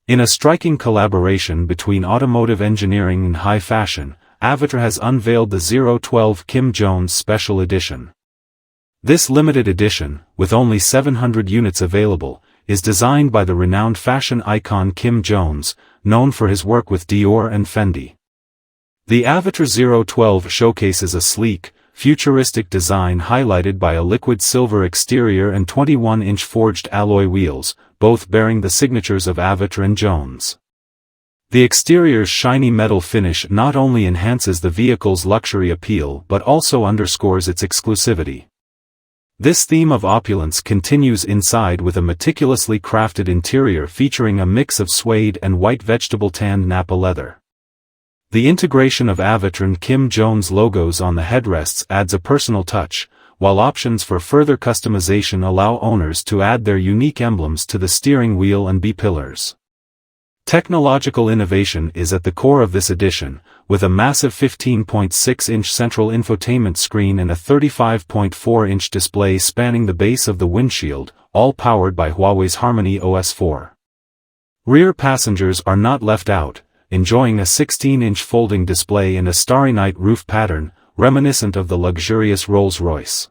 In a striking collaboration between automotive engineering and high fashion, Avatr has unveiled the 012 Kim Jones Special Edition. This limited edition, with only 700 units available, is designed by the renowned fashion icon Kim Jones, known for his work with Dior and Fendi. The Avatr 012 showcases a sleek, futuristic design highlighted by a liquid silver exterior and 21-inch forged alloy wheels, both bearing the signatures of Avatr and Jones. The exterior's shiny metal finish not only enhances the vehicle's luxury appeal but also underscores its exclusivity. This theme of opulence continues inside with a meticulously crafted interior featuring a mix of suede and white vegetable tanned Nappa leather. The integration of Avatr and Kim Jones logos on the headrests adds a personal touch, while options for further customization allow owners to add their unique emblems to the steering wheel and B-pillars. Technological innovation is at the core of this edition, with a massive 15.6-inch central infotainment screen and a 35.4-inch display spanning the base of the windshield, all powered by Huawei's Harmony OS 4. Rear passengers are not left out, enjoying a 16-inch folding display and a starry night roof pattern, reminiscent of the luxurious Rolls-Royce.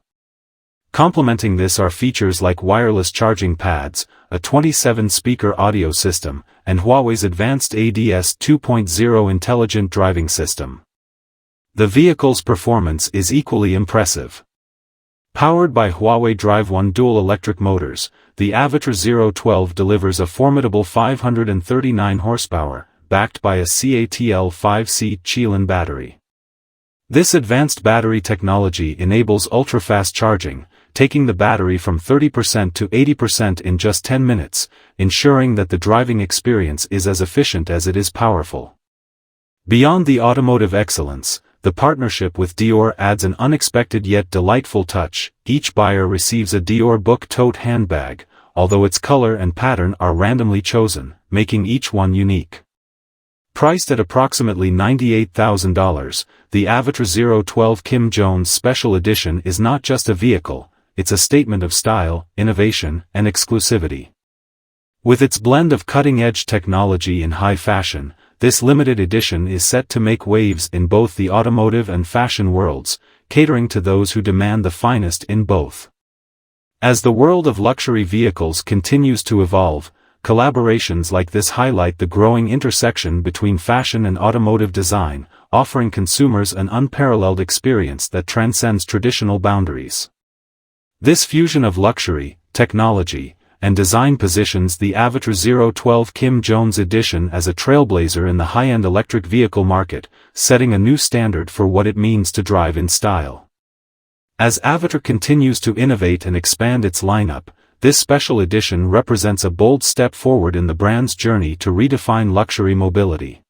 Complementing this are features like wireless charging pads, a 27-speaker audio system, and Huawei's advanced ADS 2.0 intelligent driving system. The vehicle's performance is equally impressive. Powered by Huawei Drive 1 dual electric motors, the Avatr 012 delivers a formidable 539 horsepower, backed by a CATL 5C Qilin battery. This advanced battery technology enables ultra-fast charging, taking the battery from 30% to 80% in just 10 minutes, ensuring that the driving experience is as efficient as it is powerful. Beyond the automotive excellence, the partnership with Dior adds an unexpected yet delightful touch. Each buyer receives a Dior book tote handbag, although its color and pattern are randomly chosen, making each one unique. Priced at approximately $98,000, the Avatr 012 Kim Jones Special Edition is not just a vehicle, it's a statement of style, innovation, and exclusivity. With its blend of cutting-edge technology and high fashion, this limited edition is set to make waves in both the automotive and fashion worlds, catering to those who demand the finest in both. As the world of luxury vehicles continues to evolve, collaborations like this highlight the growing intersection between fashion and automotive design, offering consumers an unparalleled experience that transcends traditional boundaries. This fusion of luxury, technology, and design positions the Avatr 012 Kim Jones edition as a trailblazer in the high-end electric vehicle market, setting a new standard for what it means to drive in style. As Avatr continues to innovate and expand its lineup, this special edition represents a bold step forward in the brand's journey to redefine luxury mobility.